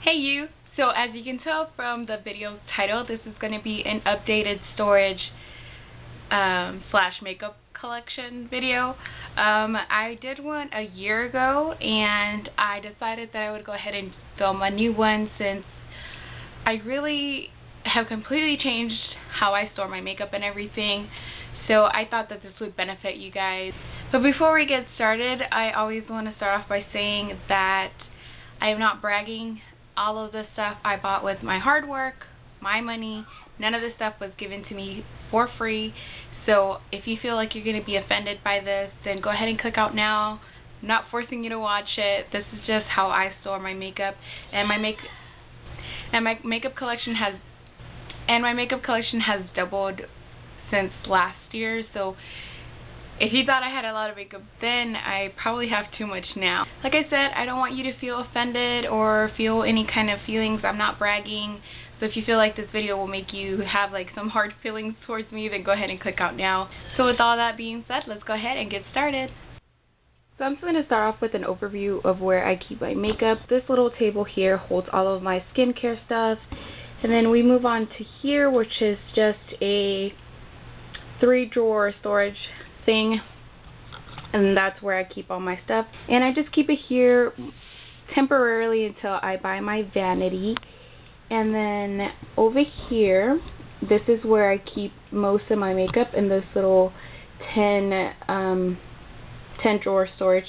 Hey you! So as you can tell from the video title, this is going to be an updated storage slash makeup collection video. I did one a year ago and I decided that I would go ahead and film a new one since I really have completely changed how I store my makeup and everything. So I thought that this would benefit you guys. But before we get started, I always want to start off by saying that I am not bragging. All of this stuff I bought with my hard work, my money. None of this stuff was given to me for free. So if you feel like you're going to be offended by this, then go ahead and click out now. I'm not forcing you to watch it. This is just how I store my makeup, and my makeup collection has doubled since last year. So if you thought I had a lot of makeup then, I probably have too much now. Like I said, I don't want you to feel offended or feel any kind of feelings. I'm not bragging. So if you feel like this video will make you have like some hard feelings towards me, then go ahead and click out now. So with all that being said, let's go ahead and get started. So I'm just going to start off with an overview of where I keep my makeup. This little table here holds all of my skincare stuff. And then we move on to here, which is just a 3-drawer storage thing, and that's where I keep all my stuff. And I just keep it here temporarily until I buy my vanity. And then over here, this is where I keep most of my makeup in this little 10 drawer storage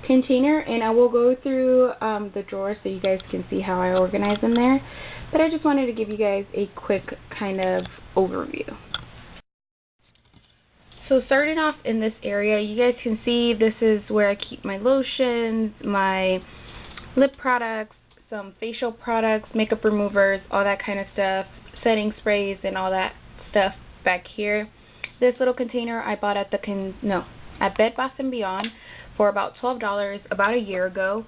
container. And I will go through the drawers so you guys can see how I organize them there. But I just wanted to give you guys a quick kind of overview. So starting off in this area, you guys can see this is where I keep my lotions, my lip products, some facial products, makeup removers, all that kind of stuff, setting sprays and all that stuff back here. This little container I bought at at Bed Bath & Beyond for about $12 about a year ago.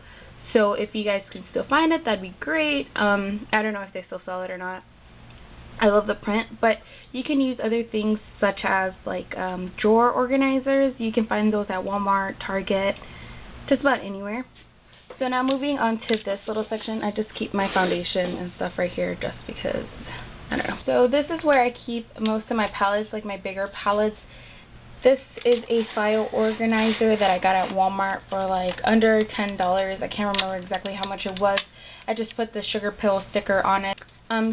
So if you guys can still find it, that'd be great. I don't know if they still sell it or not. I love the print, but you can use other things such as like drawer organizers. You can find those at Walmart, Target, just about anywhere. So now moving on to this little section, I just keep my foundation and stuff right here just because, I don't know. So this is where I keep most of my palettes, like my bigger palettes. This is a file organizer that I got at Walmart for like under $10. I can't remember exactly how much it was. I just put the sugar pill sticker on it.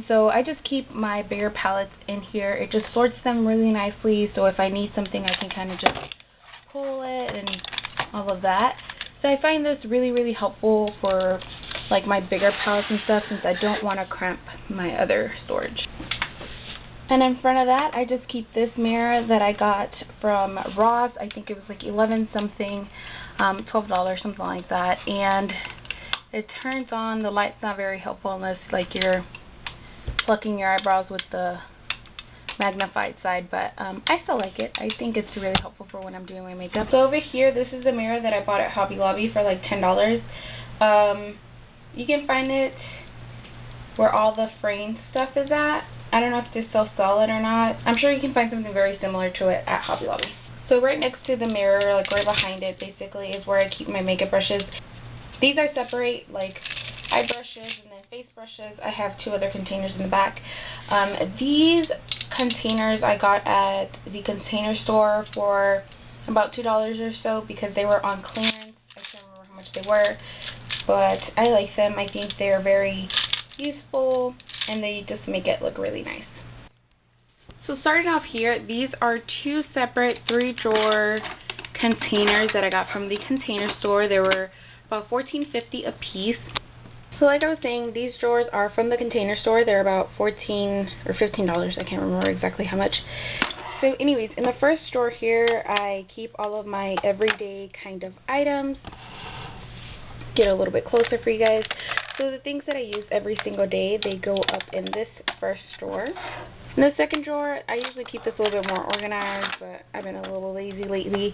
So I just keep my bigger palettes in here. It just sorts them really nicely, so if I need something I can kind of just pull it and all of that. So I find this really, really helpful for like my bigger palettes and stuff since I don't want to cramp my other storage. And in front of that, I just keep this mirror that I got from Ross. I think it was like 11 something, $12, something like that. And it turns on. The light's not very helpful unless like you're plucking your eyebrows with the magnified side, but I still like it. I think it's really helpful for when I'm doing my makeup. So over here, this is a mirror that I bought at Hobby Lobby for like $10. You can find it where all the frame stuff is at. I don't know if they still sell it or not. I'm sure you can find something very similar to it at Hobby Lobby. So right next to the mirror, like right behind it basically, is where I keep my makeup brushes. These are separate, like eye brushes and then face brushes. I have 2 other containers in the back. These containers I got at the Container Store for about $2 or so because they were on clearance. I can't remember how much they were, but I like them. I think they are very useful and they just make it look really nice. So starting off here, these are 2 separate 3-drawer containers that I got from the Container Store. They were about $14.50 a piece. So like I was saying, these drawers are from the Container Store. They're about $14 or $15. I can't remember exactly how much. So anyways, in the first drawer here, I keep all of my everyday kind of items. Get a little bit closer for you guys. So the things that I use every single day, they go up in this first drawer. In the second drawer, I usually keep this a little bit more organized, but I've been a little lazy lately.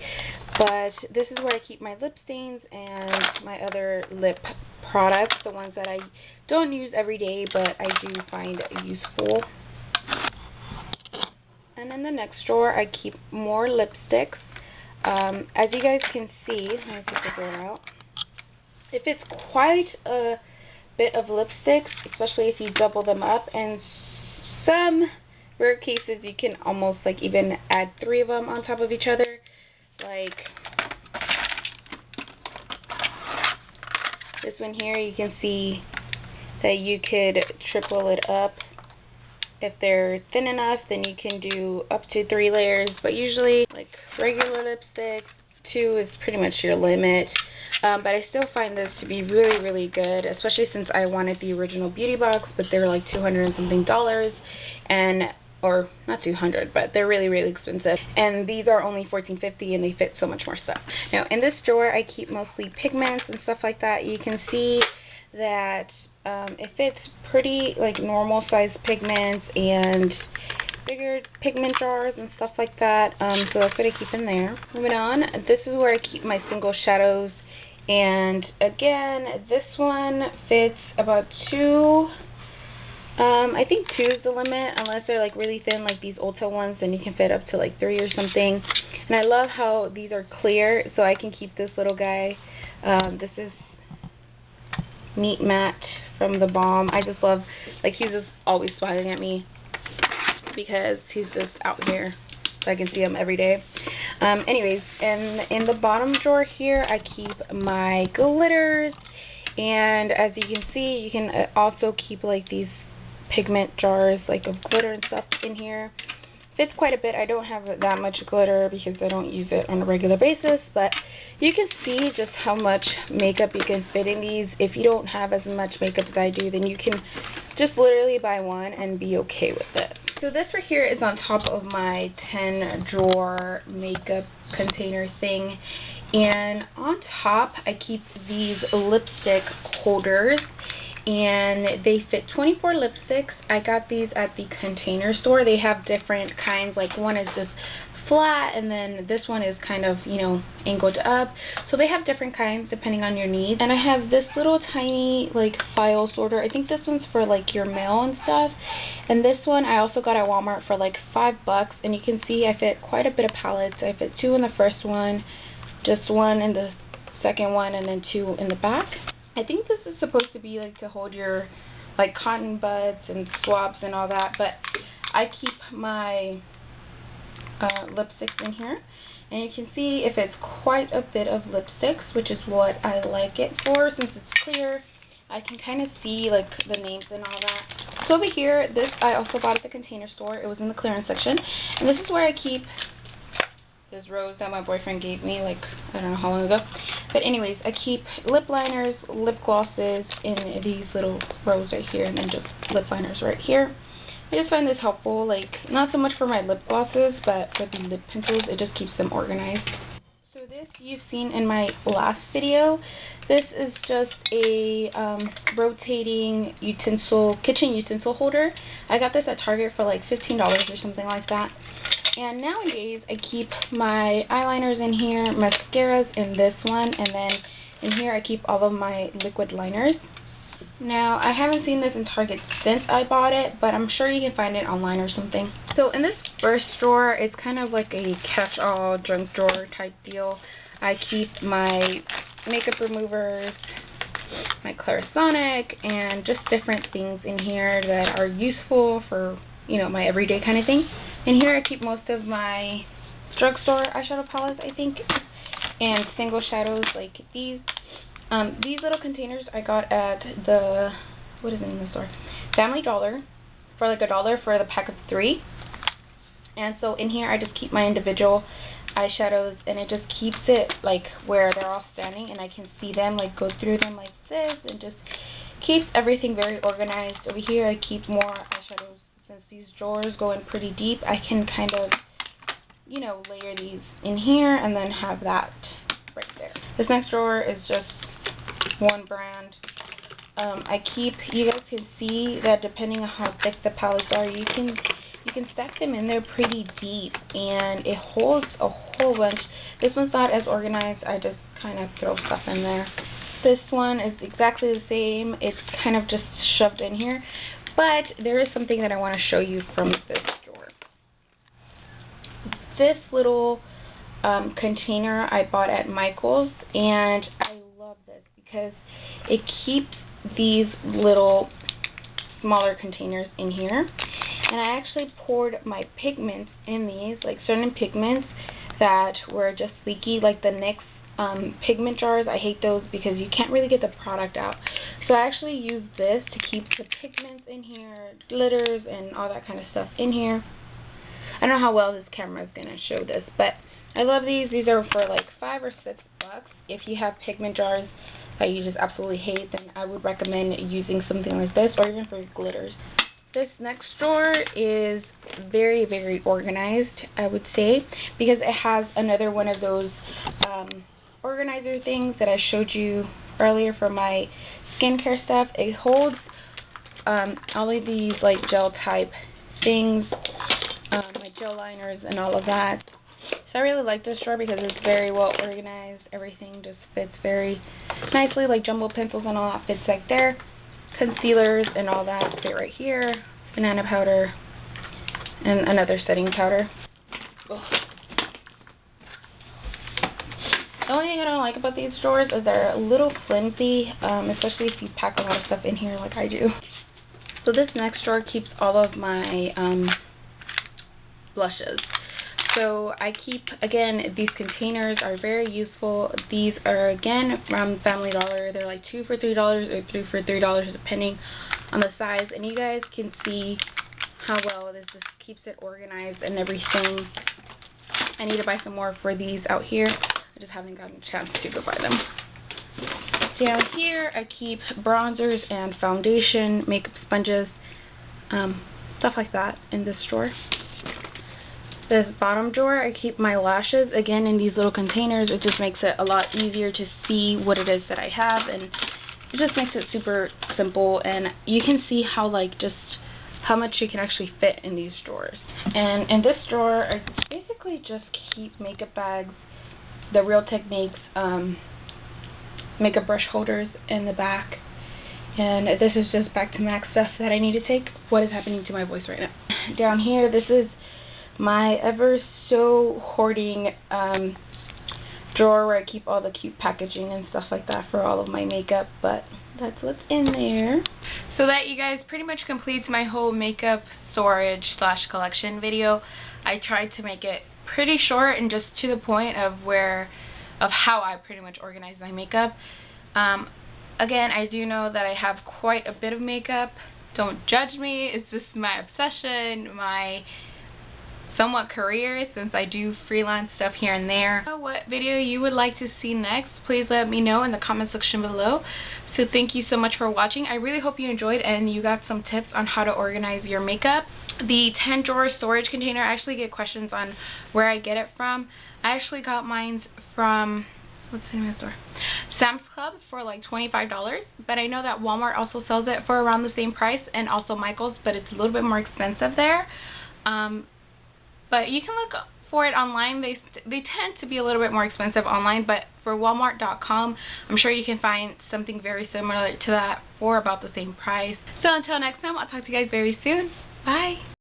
But this is where I keep my lip stains and my other lip products, the ones that I don't use every day, but I do find useful. And in the next drawer, I keep more lipsticks. As you guys can see, let me take this one out. If it's quite a bit of lipsticks, especially if you double them up, and some rare cases you can almost like even add 3 of them on top of each other. Like this one here, you can see that you could triple it up. If they're thin enough, then you can do up to 3 layers, but usually like regular lipsticks, 2 is pretty much your limit. But I still find this to be really, really good, especially since I wanted the original beauty box, but they're like $200 and something, and or not 200, but they're really, really expensive. And these are only $14.50, and they fit so much more stuff. Now, in this drawer, I keep mostly pigments and stuff like that. You can see that it fits pretty like normal size pigments and bigger pigment jars and stuff like that. So that's what I keep in there. Moving on, this is where I keep my single shadows. And again, this one fits about 2. I think 2 is the limit, unless they're like really thin like these Ulta ones, then you can fit up to like 3 or something. And I love how these are clear, so I can keep this little guy. This is Meat Matte from The Balm. I just love, like, he's just always smiling at me because he's just out here, so I can see him every day. Anyways, in the bottom drawer here, I keep my glitters, and as you can see, you can also keep like these pigment jars like of glitter and stuff in here. Fits quite a bit. I don't have that much glitter because I don't use it on a regular basis, but you can see just how much makeup you can fit in these. If you don't have as much makeup as I do, then you can just literally buy one and be okay with it. So this right here is on top of my 10 drawer makeup container thing, and on top I keep these lipstick holders, and they fit 24 lipsticks. I got these at the Container Store. They have different kinds, like one is just flat, and then this one is kind of, you know, angled up. So they have different kinds depending on your needs. And I have this little tiny like file sorter. I think this one's for like your mail and stuff. And this one I also got at Walmart for like $5, and you can see I fit quite a bit of palettes. I fit 2 in the first one, just 1 in the second one, and then 2 in the back. I think this is supposed to be like to hold your like cotton buds and swabs and all that, but I keep my lipsticks in here, and you can see if it's quite a bit of lipsticks, which is what I like it for. Since it's clear, I can kind of see like the names and all that. So over here, this I also bought at the Container Store. It was in the clearance section, and this is where I keep this rose that my boyfriend gave me like I don't know how long ago. But anyways, I keep lip liners, lip glosses in these little rows right here, and then just lip liners right here. I just find this helpful, like not so much for my lip glosses, but for the lip pencils, it just keeps them organized. So this you've seen in my last video. This is just a rotating kitchen utensil holder. I got this at Target for like $15 or something like that. And nowadays, I keep my eyeliners in here, mascaras in this one, and then in here I keep all of my liquid liners. Now, I haven't seen this in Target since I bought it, but I'm sure you can find it online or something. So in this first drawer, it's kind of like a catch-all junk drawer type deal. I keep my makeup removers, my Clarisonic, and just different things in here that are useful for, you know, my everyday kind of thing. And here I keep most of my drugstore eyeshadow palettes, I think, and single shadows like these. These little containers I got at the, what is the name of the store? Family Dollar, for like $1 for the pack of 3. And so in here I just keep my individual eyeshadows, and it just keeps it like where they're all standing, and I can see them, like go through them like this, and just keeps everything very organized. Over here I keep more eyeshadows. Since these drawers go in pretty deep, I can kind of, you know, layer these in here and then have that right there. This next drawer is just one brand. You guys can see that depending on how thick the palettes are, you can stack them in there pretty deep, and it holds a whole bunch. This one's not as organized. I just kind of throw stuff in there. This one is exactly the same. It's kind of just shoved in here. But there is something that I want to show you from this drawer. This little container I bought at Michael's, and I love this because it keeps these little smaller containers in here, and I actually poured my pigments in these, like certain pigments that were just leaky, like the NYX pigment jars. I hate those because you can't really get the product out. So I actually used this to keep the pigments in here, glitters and all that kind of stuff in here. I don't know how well this camera is going to show this, but I love these. These are for like $5 or $6. If you have pigment jars that you just absolutely hate, then I would recommend using something like this, or even for glitters. This next drawer is very, very organized, I would say, because it has another one of those organizer things that I showed you earlier for my skincare stuff. It holds all of these like gel type things, my gel liners and all of that. So I really like this drawer because it's very well organized. Everything just fits very nicely, like jumbo pencils and all that fits like there. Concealers and all that fit right here. Banana powder and another setting powder. Ugh. The only thing I don't like about these drawers is they're a little flimsy, especially if you pack a lot of stuff in here like I do. So this next drawer keeps all of my blushes. So I keep, again, these containers are very useful. These are, again, from Family Dollar. They're like 2 for $3 or 3 for $3 depending on the size. And you guys can see how well this just keeps it organized and everything. I need to buy some more for these out here. I just haven't gotten a chance to go buy them. Down here I keep bronzers and foundation, makeup sponges, stuff like that in this drawer. This bottom drawer, I keep my lashes, again, in these little containers. It just makes it a lot easier to see what it is that I have, and it just makes it super simple, and you can see how, like, just how much you can actually fit in these drawers. And in this drawer, I basically just keep makeup bags, the Real Techniques makeup brush holders in the back, and this is just back to Mac stuff that I need to take. What is happening to my voice right now? Down here, this is my ever so hoarding drawer where I keep all the cute packaging and stuff like that for all of my makeup, but that's what's in there. So that, you guys, pretty much completes my whole makeup storage / collection video. I tried to make it pretty short and just to the point of how I pretty much organize my makeup. Again, I do know that I have quite a bit of makeup. Don't judge me. It's just my obsession, my somewhat career, since I do freelance stuff here and there. What video you would like to see next, please let me know in the comment section below. So thank you so much for watching. I really hope you enjoyed and you got some tips on how to organize your makeup. The 10 drawer storage container, I actually get questions on where I get it from. I actually got mine from, what's the name of the store? Sam's Club for like $25, but I know that Walmart also sells it for around the same price, and also Michael's, but it's a little bit more expensive there. But you can look for it online. They tend to be a little bit more expensive online, but for Walmart.com, I'm sure you can find something very similar to that for about the same price. So until next time, I'll talk to you guys very soon. Bye!